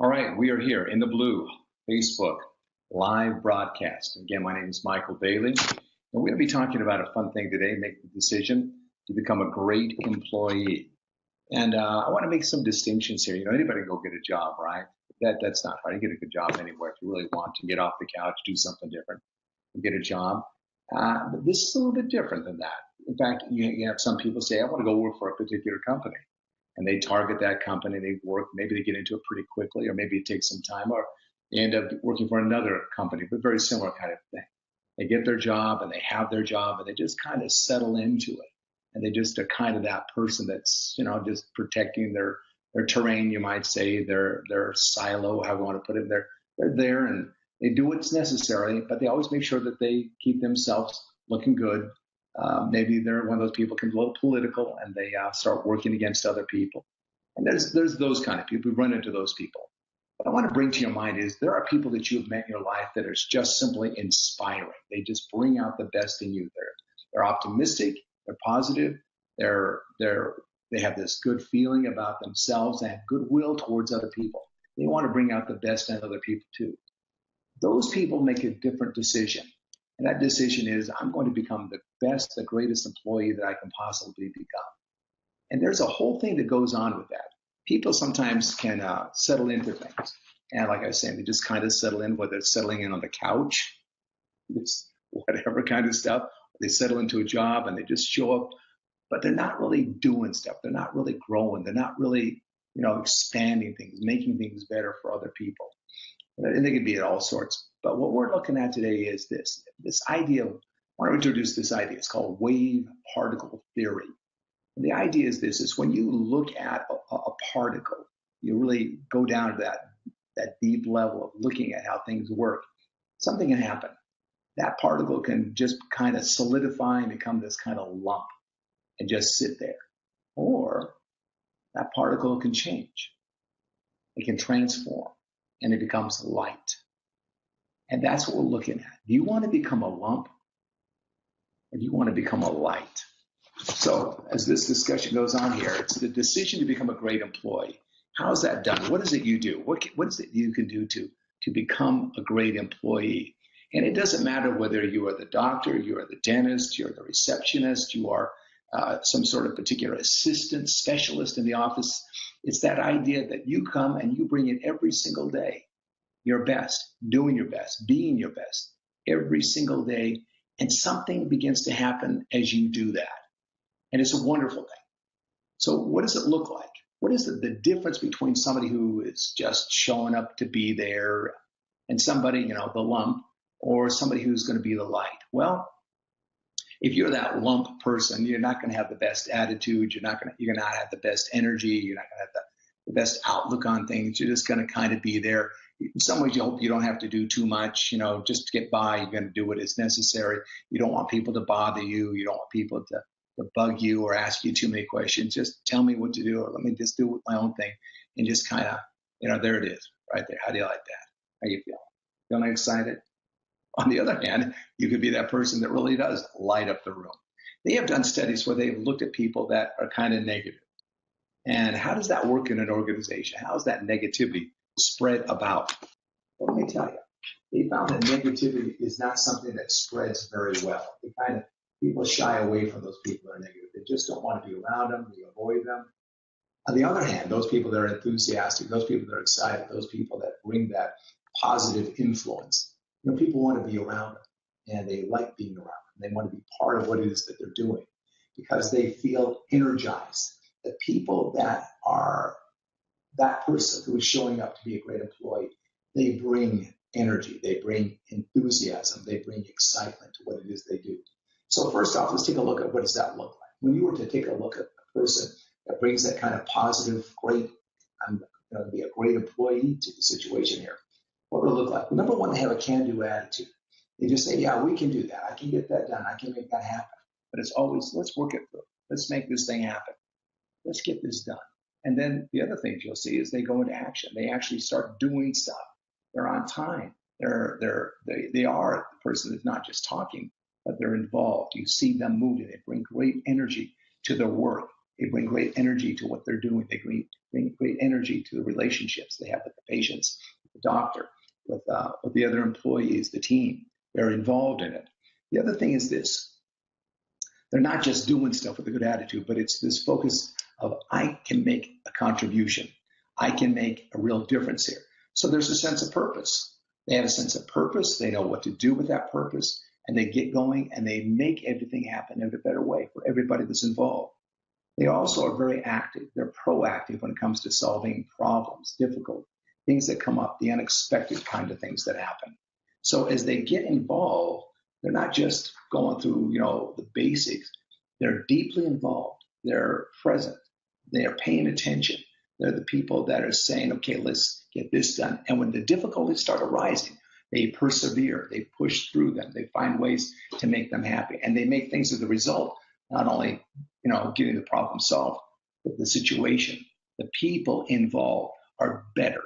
All right, we are here in the blue Facebook live broadcast. Again, my name is Michael Bailey, and we're going to be talking about a fun thing today, make the decision to become a great employee. And I want to make some distinctions here. Anybody can go get a job, right? That's not hard. You get a good job anywhere if you really want to get off the couch, do something different, and get a job. But this is a little bit different than that. In fact, you have some people say, I want to go work for a particular company. And they target that company, they work, maybe they get into it pretty quickly, or maybe it takes some time, or they end up working for another company, but very similar kind of thing. They get their job and they have their job and they just kind of settle into it. And they just are kind of that person that's, just protecting their terrain, you might say, their silo, however you want to put it. They're there and they do what's necessary, but they always make sure that they keep themselves looking good. Maybe they're one of those people who can be a little political and they start working against other people. And there's those kind of people. We run into those people. What I want to bring to your mind is there are people that you've met in your life that are just simply inspiring. They just bring out the best in you. They're optimistic. They're positive. They have this good feeling about themselves and goodwill towards other people. They want to bring out the best in other people too. Those people make a different decision. And that decision is, I'm going to become the best, the greatest employee that I can possibly become. And there's a whole thing that goes on with that. People sometimes can settle into things. And like I was saying, they just kind of settle in, whether it's settling in on the couch, it's whatever kind of stuff. They settle into a job and they just show up, but they're not really doing stuff. They're not really growing. They're not really, expanding things, making things better for other people. And they can be at all sorts. But what we're looking at today is this idea. I want to introduce this idea. It's called wave particle theory. And the idea is this: is when you look at a particle, you really go down to that deep level of looking at how things work. Something can happen. That particle can just kind of solidify and become this kind of lump and just sit there. Or that particle can change. It can transform and it becomes light. And that's what we're looking at. Do you want to become a lump or do you want to become a light? So as this discussion goes on here, it's the decision to become a great employee. How is that done? What is it you do? What is it you can do to become a great employee? And it doesn't matter whether you are the doctor, you are the dentist, you're the receptionist, you are some sort of particular assistant, specialist in the office. It's that idea that you come and you bring it every single day. Your best, doing your best, being your best every single day. And something begins to happen as you do that. And it's a wonderful thing. So what does it look like? What is the difference between somebody who is just showing up to be there and somebody, the lump, or somebody who's going to be the light? Well, if you're that lump person, you're not going to have the best attitude. You're going to not have the best energy. You're not going to have the best outlook on things. You're just going to kind of be there. In some ways, you hope you don't have to do too much, just to get by. You're going to do what is necessary. You don't want people to bother you. You don't want people to bug you or ask you too many questions. Just tell me what to do, or let me just do my own thing and just kind of, there it is right there. How do you like that? How you feel? Feeling excited? On the other hand, you could be that person that really does light up the room. They have done studies where they've looked at people that are kind of negative. And how does that work in an organization? How is that negativity spread about? Well, let me tell you, they found that negativity is not something that spreads very well. People shy away from those people that are negative. They just don't want to be around them. They avoid them. On the other hand, those people that are enthusiastic, those people that are excited, those people that bring that positive influence, people want to be around them and they like being around them. They want to be part of what it is that they're doing because they feel energized. The people that are that person who is showing up to be a great employee, they bring energy, they bring enthusiasm, they bring excitement to what it is they do. So first off, let's take a look at what does that look like. When you were to take a look at a person that brings that kind of positive, great, I'm going to be a great employee to the situation here, what would it look like? Well, number one, they have a can-do attitude. They just say, yeah, we can do that. I can get that done. I can make that happen. But it's always, let's work it through. Let's make this thing happen. Let's get this done. And then the other things you'll see is they go into action. They actually start doing stuff. They're on time. They are the person that's not just talking, but they're involved. You see them moving. They bring great energy to their work. They bring great energy to what they're doing. They bring great energy to the relationships they have with the patients, with the doctor, with the other employees, the team. They're involved in it. The other thing is this. They're not just doing stuff with a good attitude, but it's this focus of I can make a contribution. I can make a real difference here. So there's a sense of purpose. They have a sense of purpose. They know what to do with that purpose, and they get going and they make everything happen in a better way for everybody that's involved. They also are very active. They're proactive when it comes to solving problems, difficult things that come up, the unexpected kind of things that happen. So as they get involved, they're not just going through, the basics. They're deeply involved. They're present. They are paying attention. They're the people that are saying, okay, let's get this done. And when the difficulties start arising, they persevere. They push through them. They find ways to make them happy. And they make things as a result, not only, getting the problem solved, but the situation, the people involved are better.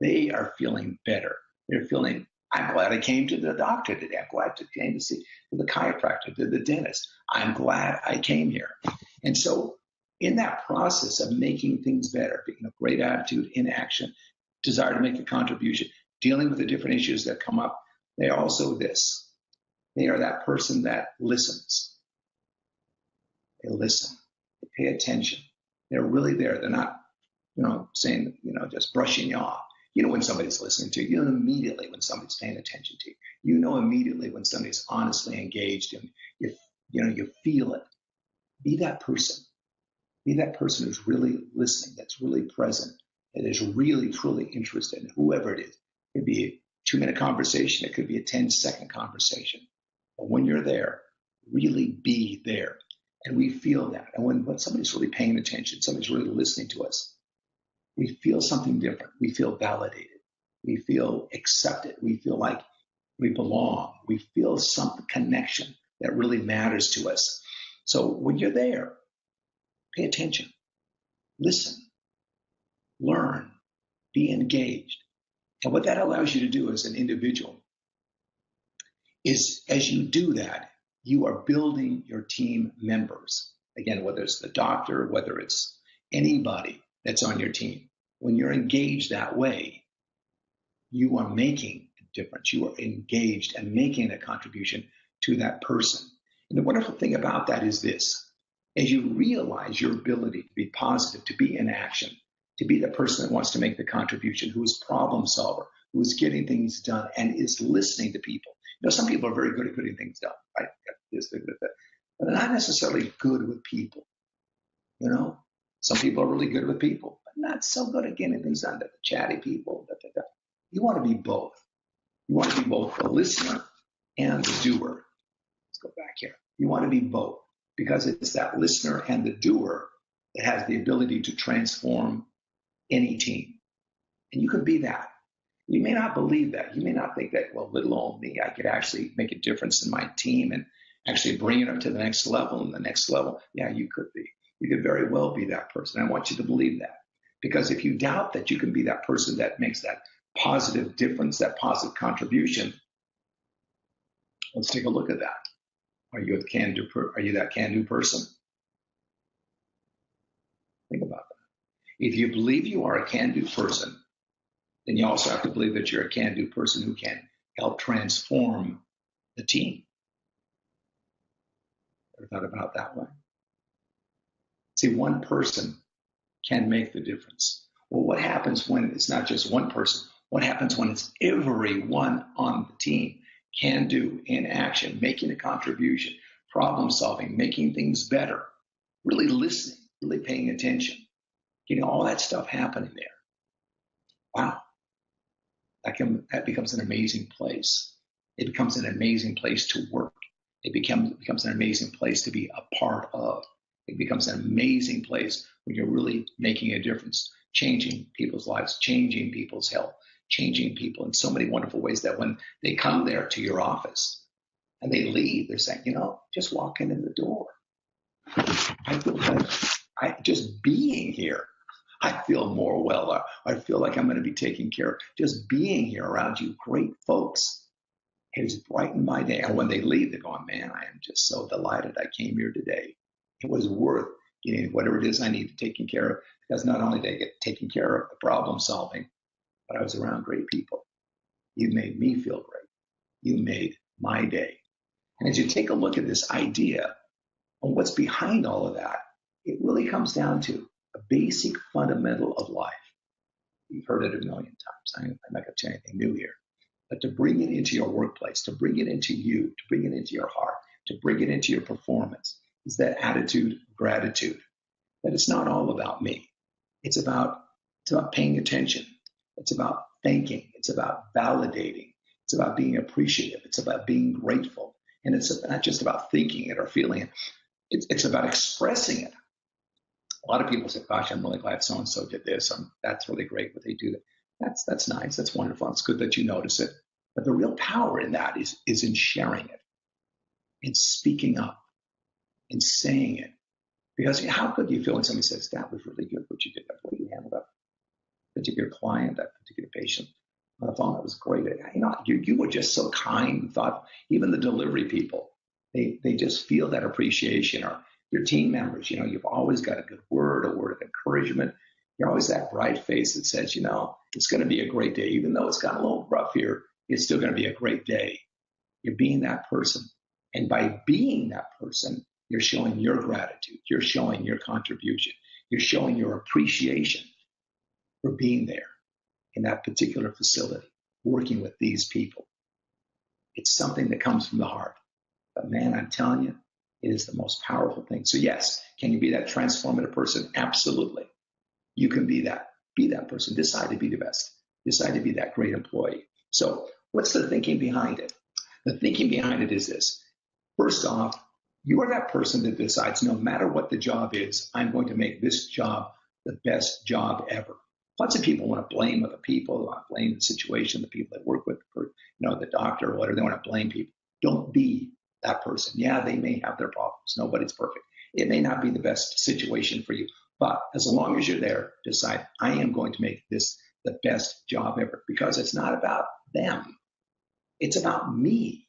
They are feeling better. They're feeling, I'm glad I came to the doctor today. I'm glad I came to see the chiropractor, to the dentist. I'm glad I came here. And so in that process of making things better, great attitude, in action, desire to make a contribution, dealing with the different issues that come up, they are also this. They are that person that listens. They listen. They pay attention. They're really there. They're not, saying, just brushing you off. You know when somebody's listening to you. You know immediately when somebody's paying attention to you. You know immediately when somebody's honestly engaged, and you feel it. Be that person. Be that person who's really listening, that's really present, that is really, truly interested in whoever it is. It could be a 2-minute conversation. It could be a 10-second conversation. But when you're there, really be there. And we feel that. And when somebody's really paying attention, somebody's really listening to us, we feel something different. We feel validated. We feel accepted. We feel like we belong. We feel some connection that really matters to us. So when you're there, pay attention, listen, learn, be engaged. And what that allows you to do as an individual is, as you do that, you are building your team members. Again, whether it's the doctor, whether it's anybody that's on your team, when you're engaged that way, you are making a difference. You are engaged and making a contribution to that person. And the wonderful thing about that is this. As you realize your ability to be positive, to be in action, to be the person that wants to make the contribution, who is problem solver, who is getting things done and is listening to people. Some people are very good at getting things done, right? But they're not necessarily good with people. Some people are really good with people, but not so good at getting things done. The chatty people. You want to be both. You want to be both the listener and the doer. Let's go back here. You want to be both, because it's that listener and the doer that has the ability to transform any team. And you can be that. You may not believe that. You may not think that, well, little old me, I could actually make a difference in my team and actually bring it up to the next level and the next level. Yeah, you could be. You could very well be that person. I want you to believe that. Because if you doubt that you can be that person that makes that positive difference, that positive contribution, let's take a look at that. Are you that can-do person? Think about that. If you believe you are a can-do person, then you also have to believe that you're a can-do person who can help transform the team. Ever thought about it that way? See, one person can make the difference. Well, what happens when it's not just one person? What happens when it's everyone on the team? Can do, in action, making a contribution, problem solving, making things better, really listening, really paying attention, getting all that stuff happening there. Wow. That becomes an amazing place. It becomes an amazing place to work. It becomes an amazing place to be a part of. It becomes an amazing place when you're really making a difference, changing people's lives, changing people's health, changing people in so many wonderful ways that when they come there to your office and they leave, they're saying, just walking in the door, I feel better. Just being here, I feel more well. I feel like I'm going to be taken care of. Just being here around you, great folks, has brightened my day. And when they leave, they're going, man, I am just so delighted I came here today. It was worth getting whatever it is I need taken care of Because not only did I get taken care of the problem solving, but I was around great people. You made me feel great. You made my day. And as you take a look at this idea and what's behind all of that, it really comes down to a basic fundamental of life. You've heard it a million times. I'm not going to tell you anything new here. But to bring it into your workplace, to bring it into you, to bring it into your heart, to bring it into your performance, is that attitude of gratitude. That it's not all about me. It's about paying attention. It's about thanking. It's about validating. It's about being appreciative. It's about being grateful. And it's not just about thinking it or feeling it. It's about expressing it. A lot of people say, gosh, I'm really glad so-and-so did this. That's really great what they do. That's nice. That's wonderful. It's good that you notice it. But the real power in that is in sharing it, in speaking up, in saying it. Because how good do you feel when somebody says, that was really good what you did, that way you handled that particular client, that particular patient on the phone? That was great. You were just so kind and thoughtful. Even the delivery people, they just feel that appreciation. Or your team members, you've always got a good word, a word of encouragement. You're always that bright face that says, it's going to be a great day. Even though it's gotten a little rough here, it's still going to be a great day. You're being that person. And by being that person, you're showing your gratitude. You're showing your contribution. You're showing your appreciation for being there in that particular facility, working with these people. It's something that comes from the heart. But man, I'm telling you, it is the most powerful thing. So yes, can you be that transformative person? Absolutely. You can be that. Be that person. Decide to be the best. Decide to be that great employee. So what's the thinking behind it? The thinking behind it is this. First off, you are that person that decides no matter what the job is, I'm going to make this job the best job ever. Lots of people want to blame other people, they want to blame the situation, the people they work with, the doctor or whatever. They want to blame people. Don't be that person. Yeah, they may have their problems. Nobody's perfect. It may not be the best situation for you, but as long as you're there, decide, I am going to make this the best job ever, because it's not about them. It's about me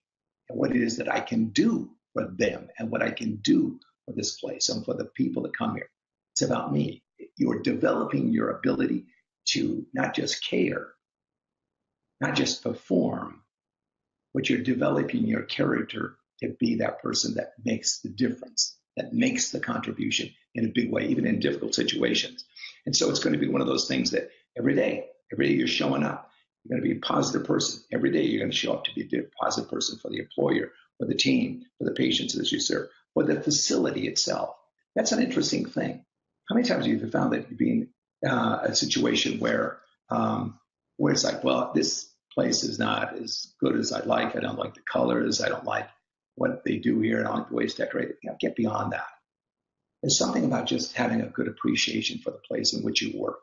and what it is that I can do for them and what I can do for this place and for the people that come here. It's about me. You're developing your ability to not just care, not just perform, but you're developing your character to be that person that makes the difference, that makes the contribution in a big way, even in difficult situations. And so it's going to be one of those things that every day you're showing up. You're going to be a positive person. Every day you're going to show up to be a positive person for the employer, for the team, for the patients that you serve, for the facility itself. That's an interesting thing. How many times have you found that you've been in a situation where it's like, well, this place is not as good as I'd like. I don't like the colors. I don't like what they do here. I don't like the way it's decorated. Get beyond that. There's something about just having a good appreciation for the place in which you work.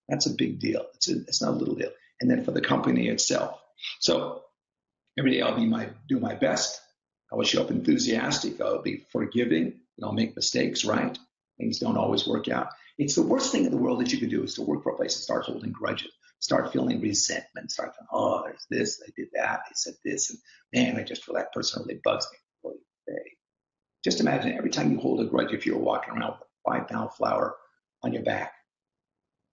That's a big deal. It's not a little deal. And then for the company itself. So every day I'll do my best. I will show up enthusiastic. I'll be forgiving. And I'll make mistakes, right? Things don't always work out. It's the worst thing in the world that you can do is to work for a place and start holding grudges, start feeling resentment, start feeling, oh, there's this, they did that, they said this, and man, I just feel that person really bugs me. Just imagine every time you hold a grudge, if you're walking around with a 5-pound flower on your back,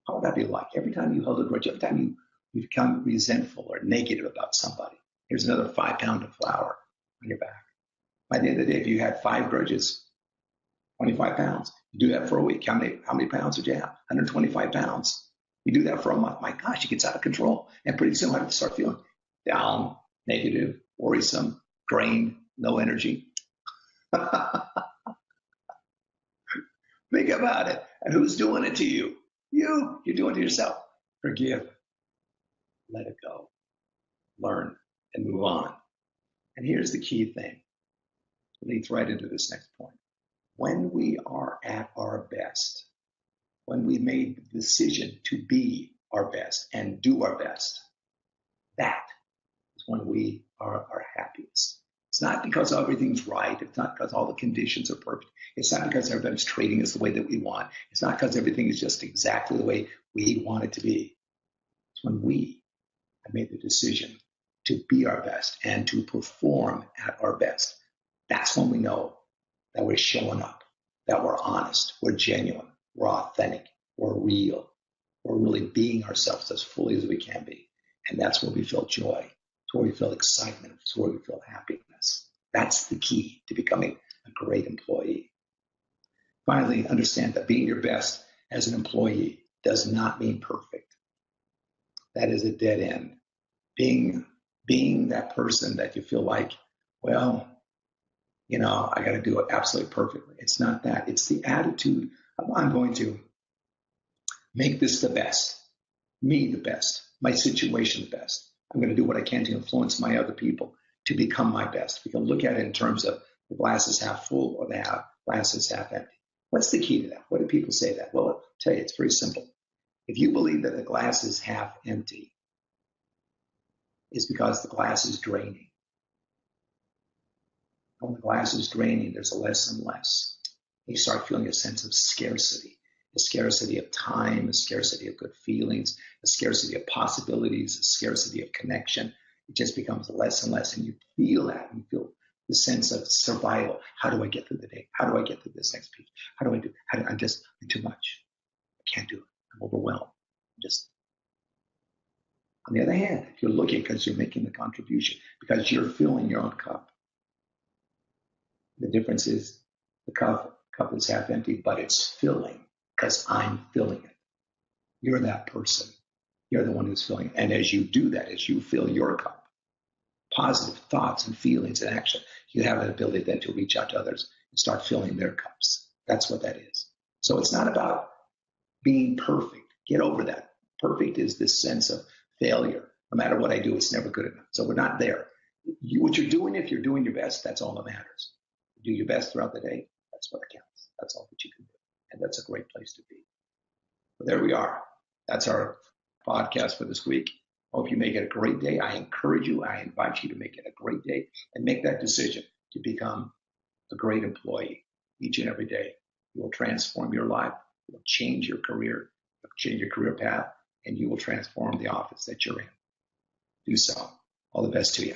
how would that be like? Every time you hold a grudge, every time you become resentful or negative about somebody, here's another 5-pound of flour on your back. By the end of the day, if you had 5 grudges, 25 pounds. You do that for a week. How many pounds did you have? 125 pounds. You do that for a month. My gosh, it gets out of control. And pretty soon I have to start feeling down, negative, worrisome, drained, no energy. Think about it. And who's doing it to you? You. You're doing it to yourself. Forgive. Let it go. Learn and move on. And here's the key thing. It leads right into this next point. When we are at our best, when we made the decision to be our best and do our best, that is when we are our happiest. It's not because everything's right. It's not because all the conditions are perfect. It's not because everybody's treating us the way that we want. It's not because everything is just exactly the way we want it to be. It's when we have made the decision to be our best and to perform at our best. That's when we know that we're showing up, that we're honest, we're genuine, we're authentic, we're real. We're really being ourselves as fully as we can be. And that's where we feel joy. It's where we feel excitement. It's where we feel happiness. That's the key to becoming a great employee. Finally, understand that being your best as an employee does not mean perfect. That is a dead end. Being that person that you feel like, well, I got to do it absolutely perfectly. It's not that. It's the attitude of I'm going to make this the best, me the best, my situation the best. I'm going to do what I can to influence my other people to become my best. We can look at it in terms of the glass is half full or the glass is half empty. What's the key to that? What do people say that? Well, I'll tell you, it's very simple. If you believe that the glass is half empty, it's because the glass is draining. When the glass is draining, there's less and less. You start feeling a sense of scarcity, a scarcity of time, a scarcity of good feelings, a scarcity of possibilities, a scarcity of connection. It just becomes less and less, and you feel that. You feel the sense of survival. How do I get through the day? How do I get through this next piece? How do I do? I'm too much. I can't do it. I'm overwhelmed. On the other hand, if you're looking because you're making the contribution, because you're filling your own cup, the difference is the cup is half empty, but it's filling because I'm filling it. You're that person. You're the one who's filling it. And as you do that, as you fill your cup, positive thoughts and feelings and action, you have an ability then to reach out to others and start filling their cups. That's what that is. So it's not about being perfect. Get over that. Perfect is this sense of failure. No matter what I do, it's never good enough. So we're not there. What you're doing, if you're doing your best, that's all that matters. Do your best throughout the day. That's what counts. That's all that you can do. And that's a great place to be. So there we are. That's our podcast for this week. Hope you make it a great day. I encourage you. I invite you to make it a great day and make that decision to become a great employee each and every day. You will transform your life. You will change your career, change your career path, and you will transform the office that you're in. Do so. All the best to you.